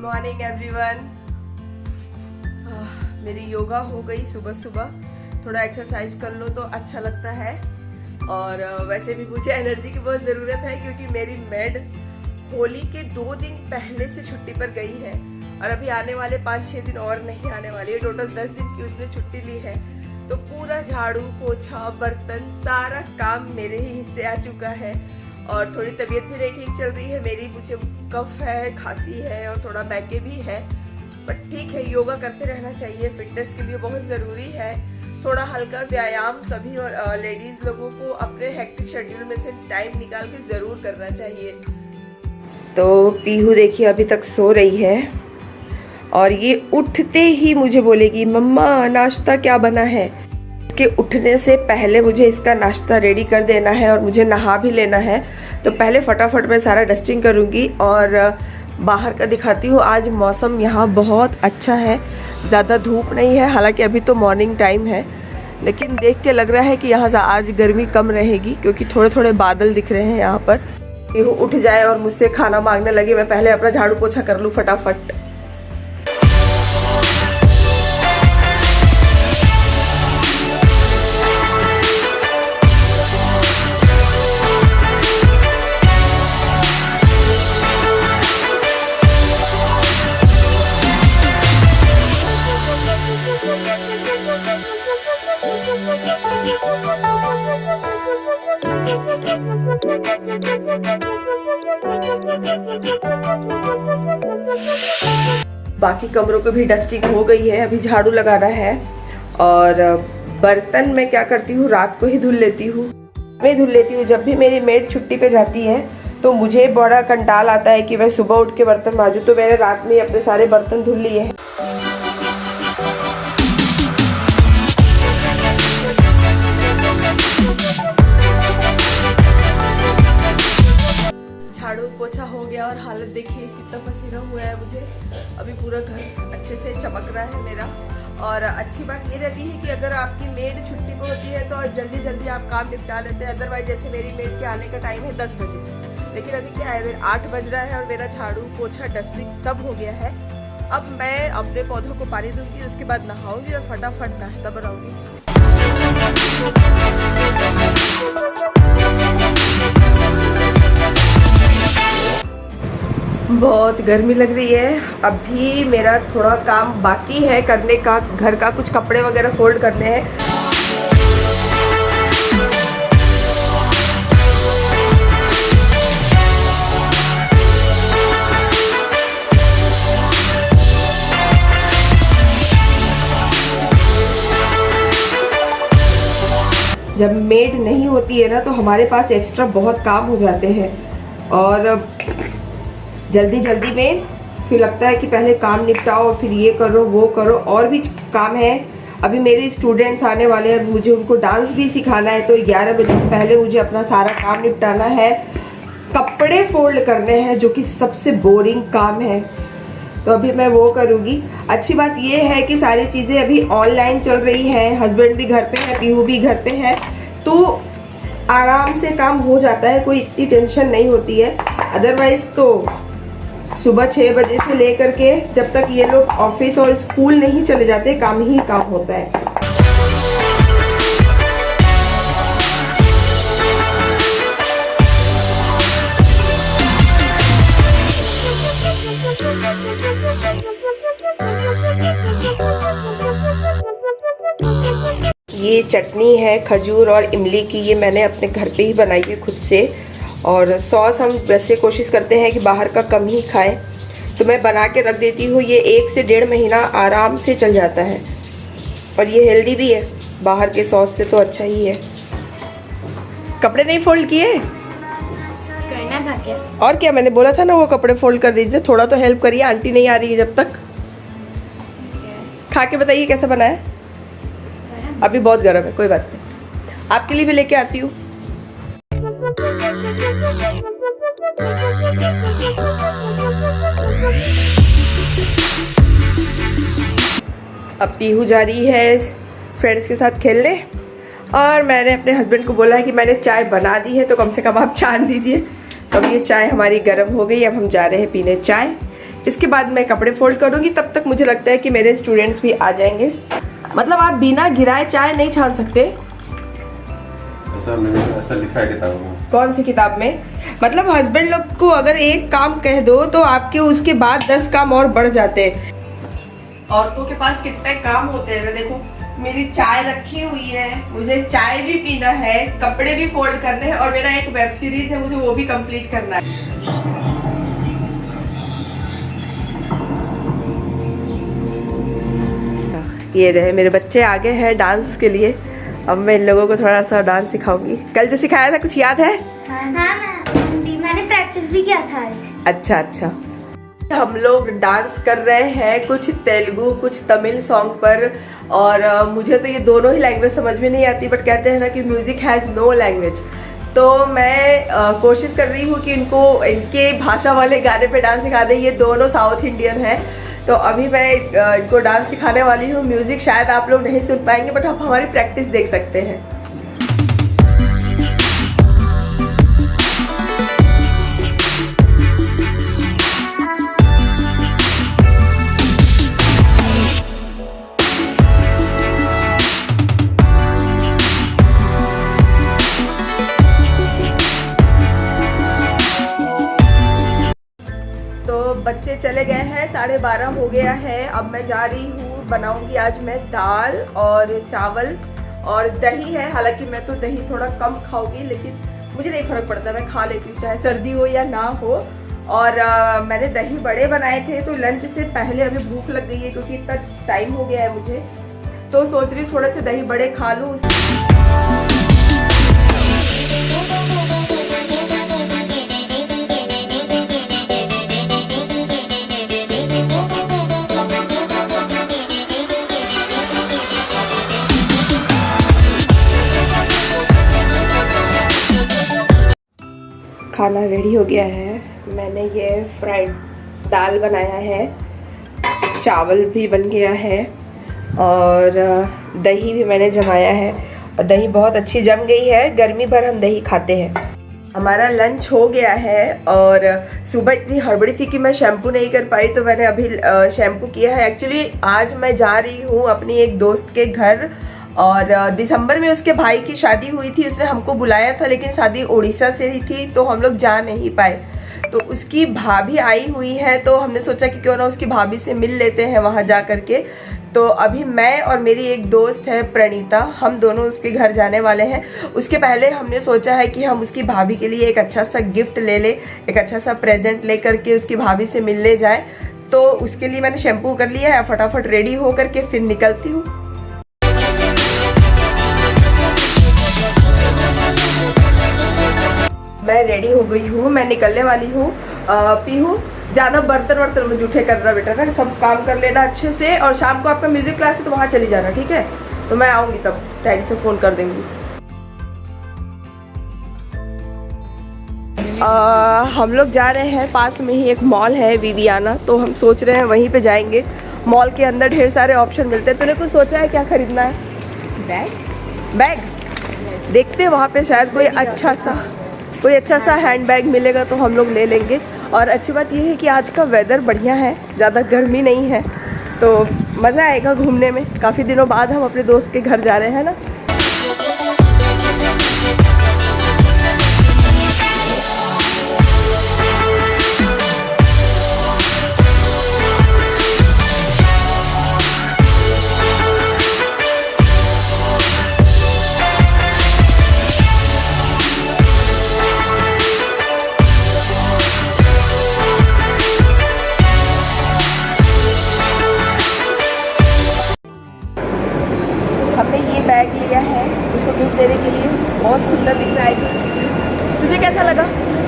Morning everyone. मेरी योगा हो गई सुबह सुबह। थोड़ा एक्सरसाइज कर लो तो अच्छा लगता है। और वैसे भी मुझे एनर्जी की बहुत ज़रूरत है क्योंकि मेरी मेड होली के 2 दिन पहले से छुट्टी पर गई है और अभी आने वाले 5-6 दिन और नहीं आने वाली है। टोटल 10 दिन की उसने छुट्टी ली है। तो पूरा झाड़ू पोछा बर्तन सारा काम मेरे ही हिस्से आ चुका है। और थोड़ी तबीयत भी नहीं ठीक चल रही है मेरी। मुझे कफ है, खांसी है और थोड़ा बैके भी है। बट ठीक है, योगा करते रहना चाहिए, फिटनेस के लिए बहुत ज़रूरी है। थोड़ा हल्का व्यायाम सभी और लेडीज़ लोगों को अपने हेक्टिक शेड्यूल में से टाइम निकाल के ज़रूर करना चाहिए। तो पीहू देखिए अभी तक सो रही है और ये उठते ही मुझे बोलेगी मम्मा नाश्ता क्या बना है। इसके उठने से पहले मुझे इसका नाश्ता रेडी कर देना है और मुझे नहा भी लेना है। तो पहले फटाफट मैं सारा डस्टिंग करूँगी और बाहर का दिखाती हूँ। आज मौसम यहाँ बहुत अच्छा है, ज़्यादा धूप नहीं है, हालांकि अभी तो मॉर्निंग टाइम है, लेकिन देख के लग रहा है कि यहाँ आज गर्मी कम रहेगी क्योंकि थोड़े थोड़े बादल दिख रहे हैं यहाँ पर। पीहू उठ जाए और मुझसे खाना मांगने लगे, मैं पहले अपना झाड़ू पोछा कर लूँ फटाफट। बाकी कमरों को भी डस्टिंग हो गई है, अभी झाड़ू लगाना है। और बर्तन मैं क्या करती हूँ, रात को ही धुल लेती हूँ। मैं धुल लेती हूँ। जब भी मेरी मेड छुट्टी पे जाती है तो मुझे बड़ा कंटाल आता है कि मैं सुबह उठ के बर्तन मांजूँ, तो मैंने रात में अपने सारे बर्तन धुल लिए हैं। झाड़ू पोछा हो गया और हालत देखिए कितना पसीना हुआ है मुझे। अभी पूरा घर अच्छे से चमक रहा है मेरा। और अच्छी बात ये रहती है कि अगर आपकी मेड छुट्टी पे होती है तो जल्दी जल्दी आप काम निपटा लेते हैं। अदरवाइज जैसे मेरी मेड के आने का टाइम है 10 बजे, लेकिन अभी क्या है 8 बज रहा है और मेरा झाड़ू पोछा डस्टिंग सब हो गया है। अब मैं अपने पौधों को पानी दूंगी, उसके बाद नहाऊंगी और फटाफट नाश्ता बनाऊंगी। बहुत गर्मी लग रही है। अभी मेरा थोड़ा काम बाकी है करने का, घर का कुछ कपड़े वगैरह फोल्ड करने हैं। जब मेड नहीं होती है ना तो हमारे पास एक्स्ट्रा बहुत काम हो जाते हैं और जल्दी जल्दी में फिर लगता है कि पहले काम निपटाओ और फिर ये करो वो करो, और भी काम है। अभी मेरे स्टूडेंट्स आने वाले हैं, मुझे उनको डांस भी सिखाना है, तो 11 बजे से पहले मुझे अपना सारा काम निपटाना है। कपड़े फोल्ड करने हैं जो कि सबसे बोरिंग काम है, तो अभी मैं वो करूँगी। अच्छी बात ये है कि सारी चीज़ें अभी ऑनलाइन चल रही हैं, हस्बैंड भी घर पे है, पीहू भी घर पे है, तो आराम से काम हो जाता है, कोई इतनी टेंशन नहीं होती है। अदरवाइज तो सुबह 6 बजे से लेकर के जब तक ये लोग ऑफिस और स्कूल नहीं चले जाते काम ही काम होता है। ये चटनी है खजूर और इमली की, ये मैंने अपने घर पे ही बनाई है खुद से। और सॉस हम वैसे कोशिश करते हैं कि बाहर का कम ही खाएं, तो मैं बना के रख देती हूँ। ये 1 से 1.5 महीना आराम से चल जाता है और ये हेल्दी भी है, बाहर के सॉस से तो अच्छा ही है। कपड़े नहीं फोल्ड किए? करना था क्या? और क्या, मैंने बोला था ना वो कपड़े फोल्ड कर दीजिए। थोड़ा तो हेल्प करिए, आंटी नहीं आ रही है जब तक। खा के बताइए कैसा बना है। अभी बहुत गर्म है, कोई बात नहीं, आपके लिए भी लेके आती हूँ। अब पीहू जा रही है फ्रेंड्स के साथ खेलने और मैंने अपने हस्बैंड को बोला है कि मैंने चाय बना दी है तो कम से कम आप छान दीजिए। तो अब ये चाय हमारी गर्म हो गई, अब हम जा रहे हैं पीने चाय। इसके बाद मैं कपड़े फोल्ड करूँगी, तब तक मुझे लगता है कि मेरे स्टूडेंट्स भी आ जाएंगे। मतलब आप बिना गिराए चाय नहीं छान सकते? ऐसा लिखा है किताब में। कौन सी किताब में? मतलब हस्बैंड लोग को अगर एक काम कह दो तो आपके उसके बाद 10 काम और बढ़ जाते हैं। औरतों के पास कितने काम होते हैं। देखो मेरी चाय रखी हुई है, मुझे चाय भी पीना है, कपड़े भी फोल्ड करने हैं और मेरा एक वेब सीरीज है, मुझे वो भी कंप्लीट करना है। ये रहे मेरे बच्चे आगे हैं डांस के लिए। अब मैं इन लोगों को थोड़ा सा डांस सिखाऊंगी। कल जो सिखाया था कुछ याद है? हाँ मैंने प्रैक्टिस भी किया था आज। अच्छा। हम लोग डांस कर रहे हैं कुछ तेलुगु कुछ तमिल सॉन्ग पर, और मुझे तो ये दोनों ही लैंग्वेज समझ में नहीं आती, बट कहते हैं ना कि म्यूजिक हैज़ नो लैंग्वेज। तो मैं कोशिश कर रही हूँ कि इनको इनके भाषा वाले गाने पे डांस सिखा दें। ये दोनों साउथ इंडियन हैं, तो अभी मैं इनको डांस सिखाने वाली हूँ। म्यूजिक शायद आप लोग नहीं सुन पाएंगे, बट आप हमारी प्रैक्टिस देख सकते हैं। बच्चे चले गए हैं, 12:30 हो गया है। अब मैं जा रही हूँ, बनाऊंगी आज मैं दाल और चावल और दही है। हालांकि मैं तो दही थोड़ा कम खाऊंगी, लेकिन मुझे नहीं फर्क पड़ता, मैं खा लेती हूँ चाहे सर्दी हो या ना हो। और मैंने दही बड़े बनाए थे, तो लंच से पहले अभी भूख लग गई है क्योंकि इतना टाइम हो गया है मुझे, तो सोच रही थोड़े से दही बड़े खा लूँ। खाना रेडी हो गया है। मैंने ये फ्राइड दाल बनाया है, चावल भी बन गया है और दही भी मैंने जमाया है। और दही बहुत अच्छी जम गई है, गर्मी भर हम दही खाते हैं। हमारा लंच हो गया है और सुबह इतनी हड़बड़ी थी कि मैं शैम्पू नहीं कर पाई, तो मैंने अभी शैम्पू किया है। एक्चुअली आज मैं जा रही हूँ अपनी एक दोस्त के घर, और दिसंबर में उसके भाई की शादी हुई थी, उसने हमको बुलाया था, लेकिन शादी उड़ीसा से ही थी तो हम लोग जा नहीं पाए। तो उसकी भाभी आई हुई है, तो हमने सोचा कि क्यों ना उसकी भाभी से मिल लेते हैं वहाँ जा कर के। तो अभी मैं और मेरी एक दोस्त है प्रणीता, हम दोनों उसके घर जाने वाले हैं। उसके पहले हमने सोचा है कि हम उसकी भाभी के लिए एक अच्छा सा गिफ्ट ले ले, एक अच्छा सा प्रेजेंट ले करके उसकी भाभी से मिलने जाए। तो उसके लिए मैंने शैम्पू कर लिया है, फटाफट रेडी हो करके फिर निकलती हूँ। मैं रेडी हो गई हूँ, मैं निकलने वाली हूँ। पीहू ज़्यादा बर्तन में जूठे कर रहा बेटा, ना सब काम कर लेना अच्छे से, और शाम को आपका म्यूजिक क्लास है तो वहाँ चली जाना, ठीक है? तो मैं आऊँगी तब टाइम से फ़ोन कर देंगी। हम लोग जा रहे हैं, पास में ही एक मॉल है विवियाना, तो हम सोच रहे हैं वहीं पे जाएंगे। मॉल के अंदर ढेर सारे ऑप्शन मिलते हैं। तूने कुछ सोचा है क्या खरीदना है? बैग देखते हैं वहाँ पे, शायद कोई अच्छा सा हैंड बैग मिलेगा तो हम लोग ले लेंगे। और अच्छी बात यह है कि आज का वेदर बढ़िया है, ज़्यादा गर्मी नहीं है, तो मज़ा आएगा घूमने में। काफ़ी दिनों बाद हम अपने दोस्त के घर जा रहे हैं ना। हमने ये बैग लिया है उसको गिफ्ट देने के लिए, बहुत सुंदर दिख रहा है। तुझे कैसा लगा?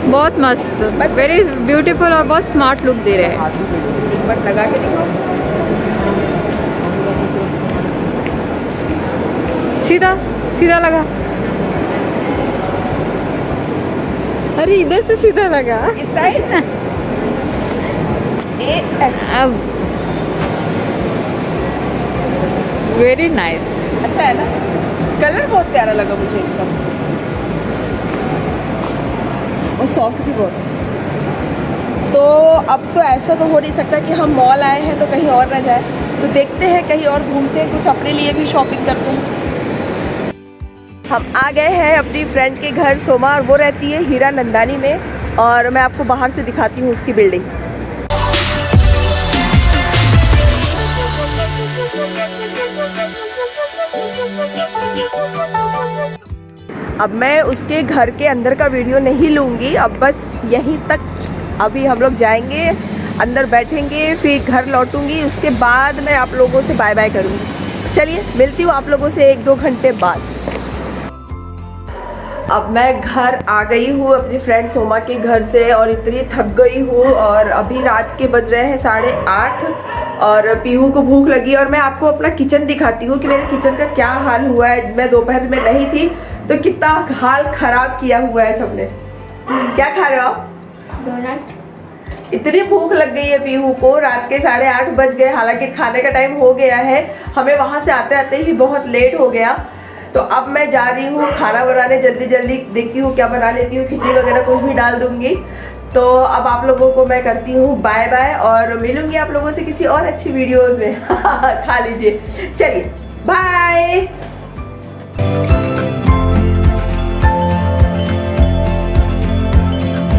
बहुत मस्त, वेरी ब्यूटीफुल और बहुत स्मार्ट लुक दे रहे हैं। एक बार लगा के दिखाओ। सीधा सीधा लगा, अरे इधर से सीधा लगा, इस साइड अब वेरी नाइस। अच्छा है ना? कलर बहुत प्यारा लगा मुझे इसका, और सॉफ्ट भी बहुत। तो अब तो ऐसा तो हो नहीं सकता कि हम मॉल आए हैं तो कहीं और ना जाए, तो देखते हैं कहीं और घूमते हैं, कुछ अपने लिए भी शॉपिंग करते हैं। हम आ गए हैं अपनी फ्रेंड के घर सोमा, और वो रहती है हीरा नंदानी में, और मैं आपको बाहर से दिखाती हूँ उसकी बिल्डिंग। अब मैं उसके घर के अंदर का वीडियो नहीं लूँगी, अब बस यहीं तक। अभी हम लोग जाएंगे, अंदर बैठेंगे, फिर घर लौटूंगी, उसके बाद मैं आप लोगों से बाय बाय करूँगी। चलिए मिलती हूँ आप लोगों से 1-2 घंटे बाद। अब मैं घर आ गई हूँ अपनी फ्रेंड सोमा के घर से, और इतनी थक गई हूँ, और अभी रात के बज रहे हैं 8:30, और पीहू को भूख लगी। और मैं आपको अपना किचन दिखाती हूँ कि मेरे किचन का क्या हाल हुआ है। मैं दोपहर में नहीं थी तो कितना हाल खराब किया हुआ है सबने। क्या खा रहे हो आप? डोनट। इतनी भूख लग गई है पीहू को, रात के 8:30 बज गए, हालांकि खाने का टाइम हो गया है। हमें वहाँ से आते आते ही बहुत लेट हो गया, तो अब मैं जा रही हूँ खाना बनाने। जल्दी जल्दी देखती हूँ क्या बना लेती हूँ, खिचड़ी वगैरह कुछ भी डाल दूँगी। तो अब आप लोगों को मैं करती हूँ बाय बाय, और मिलूँगी आप लोगों से किसी और अच्छी वीडियोज़ में। खा लीजिए, चलिए बाय।